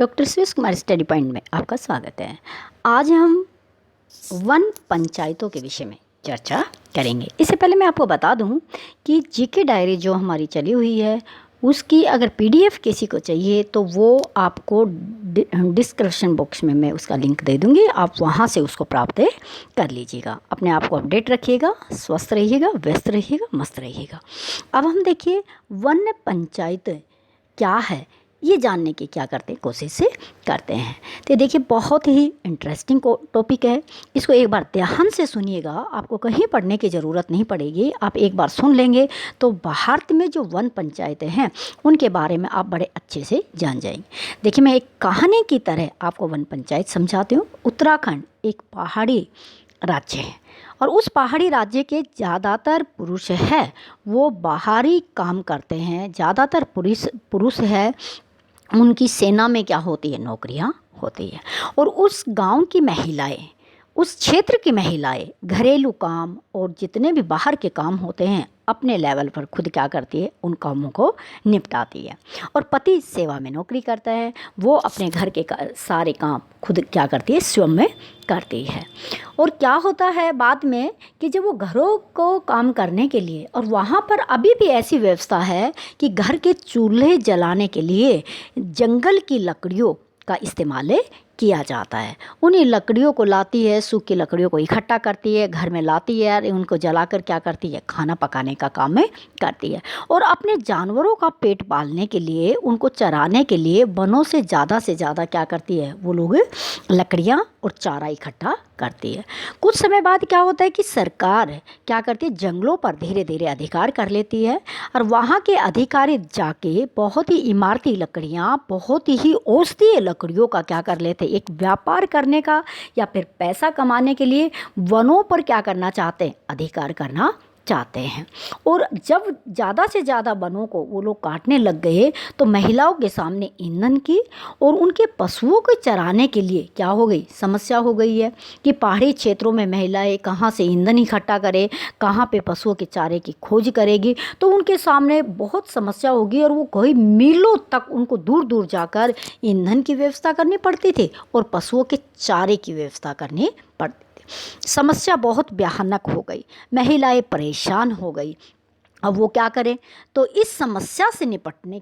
Doctor Suresh Kumar study point में आपका स्वागत है। आज हम वन पंचायतों के विषय में चर्चा करेंगे। इससे पहले मैं आपको बता दूं कि जीके डायरी जो हमारी चली हुई है उसकी अगर पीडीएफ किसी को चाहिए तो वो आपको डिस्क्रिप्शन बॉक्स में मैं उसका लिंक दे दूंगी, आप वहां से उसको प्राप्त कर लीजिएगा। अपने आप को अपडेट रखिएगा, स्वस्थ रहिएगा, व्यस्त रहिएगा, मस्त रहिएगा। अब हम देखिए वन पंचायत क्या है, ये जानने की क्या करते हैं, कोशिश से करते हैं। तो देखिए बहुत ही इंटरेस्टिंग टॉपिक है, इसको एक बार ध्यान से सुनिएगा, आपको कहीं पढ़ने की ज़रूरत नहीं पड़ेगी। आप एक बार सुन लेंगे तो भारत में जो वन पंचायतें हैं उनके बारे में आप बड़े अच्छे से जान जाएंगे। देखिए मैं एक कहानी की तरह आपको वन पंचायत समझाती हूँ। उत्तराखंड एक पहाड़ी राज्य है और उस पहाड़ी राज्य के ज़्यादातर पुरुष है वो बाहरी काम करते हैं। ज़्यादातर पुरुष है, उनकी सेना में क्या होती है, नौकरियां होती है। और उस गांव की महिलाएं, उस क्षेत्र की महिलाएं घरेलू काम और जितने भी बाहर के काम होते हैं अपने लेवल पर खुद क्या करती है, उन कामों को निपटाती है। और पति सेवा में नौकरी करता है, वो अपने घर के सारे काम खुद क्या करती है, स्वयं में करती है। और क्या होता है बाद में कि जब वो घरों को काम करने के लिए, और वहाँ पर अभी भी ऐसी व्यवस्था है कि घर के चूल्हे जलाने के लिए जंगल की लकड़ियों का इस्तेमाल किया जाता है। उन्हीं लकड़ियों को लाती है, सूखी लकड़ियों को इकट्ठा करती है, घर में लाती है, उनको जलाकर क्या करती है, खाना पकाने का काम में करती है। और अपने जानवरों का पेट पालने के लिए, उनको चराने के लिए वनों से ज़्यादा क्या करती है, वो लोग लकड़ियाँ और चारा इकट्ठा करती है। कुछ समय बाद क्या होता है कि सरकार क्या करती है, जंगलों पर धीरे धीरे अधिकार कर लेती है और वहाँ के अधिकारी जाके बहुत ही इमारती लकड़ियाँ, बहुत ही औषधीय लकड़ियों का क्या कर लेते, एक व्यापार करने का या फिर पैसा कमाने के लिए वनों पर क्या करना चाहते हैं, अधिकार करना चाहते हैं। और जब ज़्यादा से ज़्यादा वनों को वो लोग काटने लग गए तो महिलाओं के सामने ईंधन की और उनके पशुओं को चराने के लिए क्या हो गई, समस्या हो गई है कि पहाड़ी क्षेत्रों में महिलाएं कहाँ से ईंधन इकट्ठा करें, कहाँ पे पशुओं के चारे की खोज करेगी। तो उनके सामने बहुत समस्या होगी और वो कई मीलों तक उनको दूर दूर जाकर ईंधन की व्यवस्था करनी पड़ती थी और पशुओं के चारे की व्यवस्था करनी पड़ती। समस्या बहुत भयानक हो गई, महिलाएं परेशान हो गई। अब वो क्या करें, तो इस समस्या से निपटने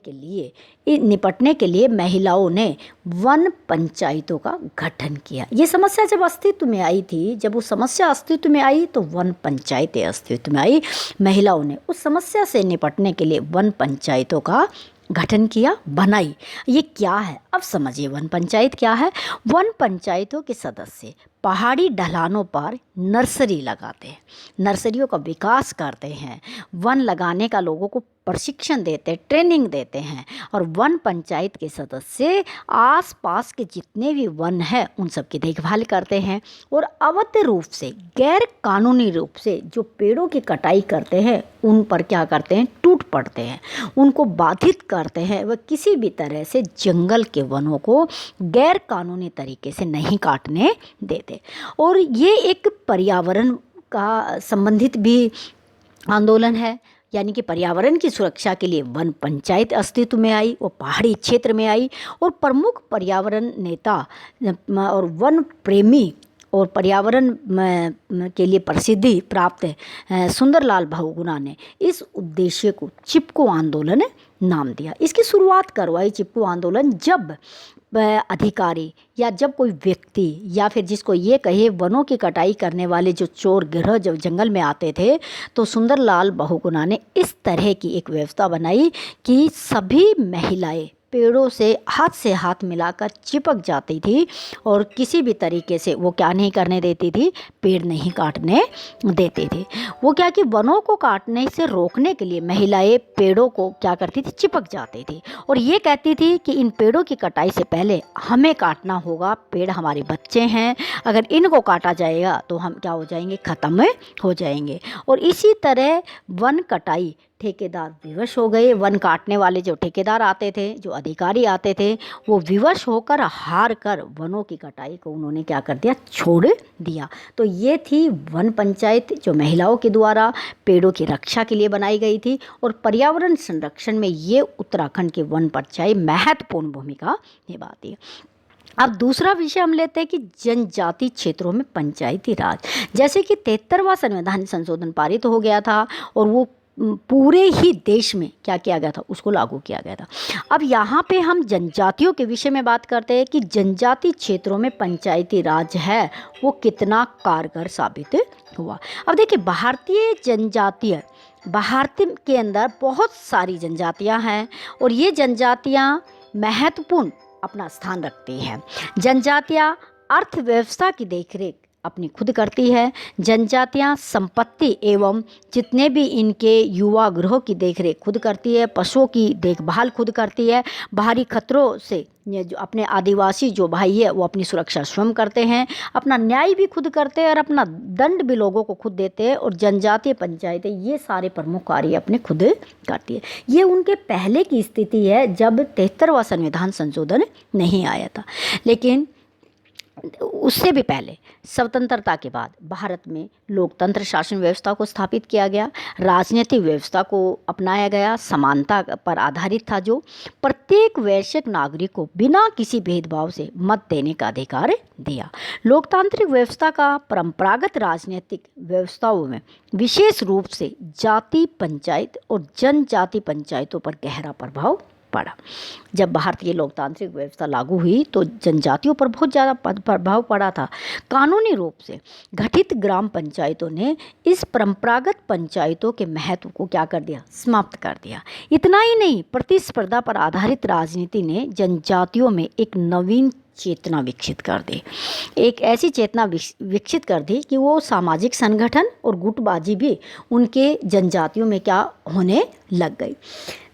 के लिए महिलाओं ने वन पंचायतों का गठन किया। ये समस्या जब अस्तित्व में आई थी, जब वो समस्या अस्तित्व में आई तो वन पंचायतें अस्तित्व में आई। महिलाओं ने उस समस्या से निपटने के लिए वन पंचायतों का गठन किया, बनाई। ये क्या है, अब समझिए वन पंचायत क्या है। वन पंचायतों के सदस्य पहाड़ी ढलानों पर नर्सरी लगाते हैं, नर्सरियों का विकास करते हैं, वन लगाने का लोगों को प्रशिक्षण देते हैं, ट्रेनिंग देते हैं। और वन पंचायत के सदस्य आसपास के जितने भी वन हैं उन सब की देखभाल करते हैं। और अवैध रूप से, गैर कानूनी रूप से जो पेड़ों की कटाई करते हैं उन पर क्या करते हैं, टूट पड़ते हैं, उनको बाधित करते हैं। वह किसी भी तरह से जंगल के वनों को गैर कानूनी तरीके से नहीं काटने देते। और ये एक पर्यावरण का संबंधित भी आंदोलन है, यानी कि पर्यावरण की सुरक्षा के लिए वन पंचायत अस्तित्व में आई, वो पहाड़ी क्षेत्र में आई। और प्रमुख पर्यावरण नेता और वन प्रेमी और पर्यावरण के लिए प्रसिद्धि प्राप्त सुंदरलाल बहुगुणा ने इस उद्देश्य को चिपको आंदोलन नाम दिया। इसकी शुरुआत करवाई चिपको आंदोलन जब अधिकारी या जब कोई व्यक्ति या फिर जिसको ये कहे वनों की कटाई करने वाले जो चोर गिरोह जब जंगल में आते थे तो सुंदरलाल बहुगुणा ने इस तरह की एक व्यवस्था बनाई कि सभी महिलाएं पेड़ों से हाथ मिलाकर चिपक जाती थी और किसी भी तरीके से वो क्या नहीं करने देती थी, पेड़ नहीं काटने देती थी। वो क्या कि वनों को काटने से रोकने के लिए महिलाएं पेड़ों को क्या करती थी, चिपक जाती थी और ये कहती थी कि इन पेड़ों की कटाई से पहले हमें काटना होगा, पेड़ हमारे बच्चे हैं, अगर इनको काटा जाएगा तो हम क्या हो जाएंगे, ख़त्म हो जाएंगे। और इसी तरह वन कटाई ठेकेदार विवश हो गए। वन काटने वाले जो ठेकेदार आते थे, जो अधिकारी आते थे, वो विवश होकर हार कर वनों की कटाई को उन्होंने क्या कर दिया, छोड़ दिया। तो ये थी वन पंचायत जो महिलाओं के द्वारा पेड़ों की रक्षा के लिए बनाई गई थी, और पर्यावरण संरक्षण में ये उत्तराखंड की वन पंचायत महत्वपूर्ण भूमिका निभाती है। अब दूसरा विषय हम लेते हैं कि जनजाति क्षेत्रों में पंचायती राज। जैसे कि 73वां संविधान संशोधन पारित हो गया था और वो पूरे ही देश में क्या किया गया था, उसको लागू किया गया था। अब यहाँ पे हम जनजातियों के विषय में बात करते हैं कि जनजाति क्षेत्रों में पंचायती राज है वो कितना कारगर साबित हुआ। अब देखिए, भारत के अंदर बहुत सारी जनजातियाँ हैं और ये जनजातियाँ महत्वपूर्ण अपना स्थान रखती हैं। जनजातियाँ अर्थव्यवस्था की देखरेख अपनी खुद करती है। जनजातियाँ संपत्ति एवं जितने भी इनके युवा गृहों की देखरेख खुद करती है। पशुओं की देखभाल खुद करती है। बाहरी खतरों से ये जो अपने आदिवासी जो भाई है वो अपनी सुरक्षा स्वयं करते हैं। अपना न्याय भी खुद करते हैं और अपना दंड भी लोगों को खुद देते हैं। और जनजातीय पंचायतें ये सारे प्रमुख कार्य अपने खुद करती है। ये उनके पहले की स्थिति है जब 73वां संविधान संशोधन नहीं आया था। लेकिन उससे भी पहले स्वतंत्रता के बाद भारत में लोकतंत्र शासन व्यवस्था को स्थापित किया गया। राजनीतिक व्यवस्था को अपनाया गया। समानता पर आधारित था, जो प्रत्येक वैश्विक नागरिक को बिना किसी भेदभाव से मत देने का अधिकार दिया। लोकतांत्रिक व्यवस्था का परंपरागत राजनीतिक व्यवस्थाओं में विशेष रूप से जाति पंचायत और जनजाति पंचायतों पर गहरा प्रभाव पड़ा। जब भारतीय लोकतांत्रिक व्यवस्था लागू हुई तो जनजातियों पर बहुत ज़्यादा प्रभाव पड़ा था। कानूनी रूप से गठित ग्राम पंचायतों ने इस परंपरागत पंचायतों के महत्व को क्या कर दिया, समाप्त कर दिया। इतना ही नहीं, प्रतिस्पर्धा पर आधारित राजनीति ने जनजातियों में एक नवीन चेतना विकसित कर दी। एक ऐसी चेतना विकसित कर दी कि वो सामाजिक संगठन और गुटबाजी भी उनके जनजातियों में क्या होने लग गई।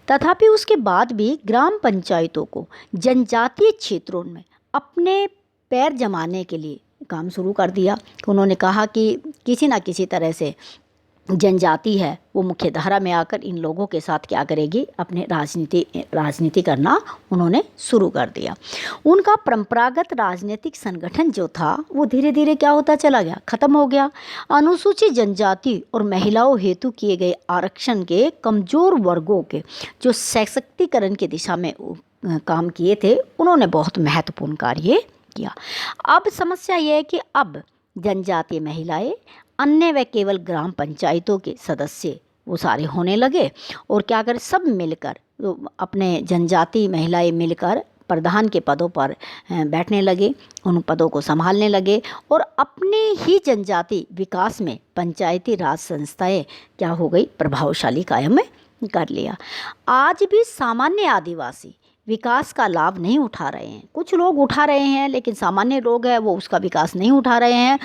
तथापि उसके बाद भी ग्राम पंचायतों को जनजातीय क्षेत्रों में अपने पैर जमाने के लिए काम शुरू कर दिया। उन्होंने कहा कि किसी ना किसी तरह से जनजाति है वो मुख्य धारा में आकर इन लोगों के साथ क्या करेगी, अपने राजनीति करना उन्होंने शुरू कर दिया। उनका परंपरागत राजनीतिक संगठन जो था वो धीरे धीरे क्या होता चला गया, खत्म हो गया। अनुसूचित जनजाति और महिलाओं हेतु किए गए आरक्षण के कमज़ोर वर्गों के जो सशक्तिकरण की दिशा में काम किए थे, उन्होंने बहुत महत्वपूर्ण कार्य किया। अब समस्या ये है कि अब जनजातीय महिलाएं अन्य व केवल ग्राम पंचायतों के सदस्य वो सारे होने लगे और क्या करें, सब मिलकर अपने जनजाति महिलाएं मिलकर प्रधान के पदों पर बैठने लगे, उन पदों को संभालने लगे और अपने ही जनजाति विकास में पंचायती राज संस्थाएं क्या हो गई, प्रभावशाली कायम कर लिया। आज भी सामान्य आदिवासी विकास का लाभ नहीं उठा रहे हैं। कुछ लोग उठा रहे हैं लेकिन सामान्य लोग हैं वो उसका विकास नहीं उठा रहे हैं।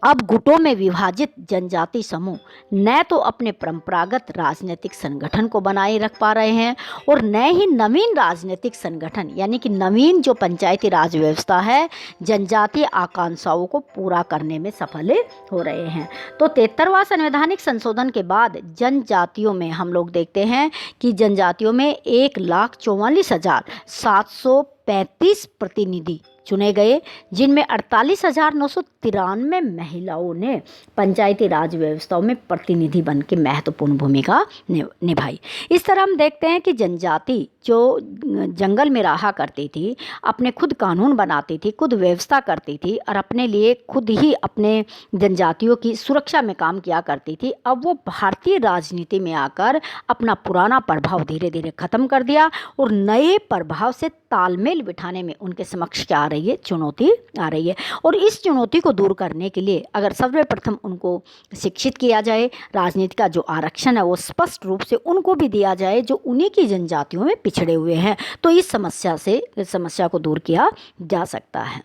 अब गुटों में विभाजित जनजाति समूह न तो अपने परंपरागत राजनीतिक संगठन को बनाए रख पा रहे हैं और न ही नवीन राजनीतिक संगठन यानी कि नवीन जो पंचायती राज व्यवस्था है जनजातीय आकांक्षाओं को पूरा करने में सफल हो रहे हैं। तो 73वां संवैधानिक संशोधन के बाद जनजातियों में हम लोग देखते हैं कि जनजातियों में 1,44,735 प्रतिनिधि चुने गए, जिनमें 48,993 महिलाओं ने पंचायती राज व्यवस्थाओं में प्रतिनिधि बन के महत्वपूर्ण भूमिका निभाई। इस तरह हम देखते हैं कि जनजाति जो जंगल में रहा करती थी, अपने खुद कानून बनाती थी, खुद व्यवस्था करती थी और अपने लिए खुद ही अपने जनजातियों की सुरक्षा में काम किया करती थी, अब वो भारतीय राजनीति में आकर अपना पुराना प्रभाव धीरे धीरे ख़त्म कर दिया और नए प्रभाव से तालमेल बिठाने में उनके समक्ष क्या आ रही है, चुनौती आ रही है। और इस चुनौती को दूर करने के लिए अगर सर्वप्रथम उनको शिक्षित किया जाए, राजनीति का जो आरक्षण है वो स्पष्ट रूप से उनको भी दिया जाए जो उन्हीं की जनजातियों में पिछड़े हुए हैं, तो इस समस्या को दूर किया जा सकता है।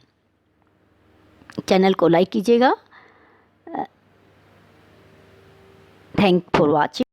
चैनल को लाइक कीजिएगा। Thank for watching.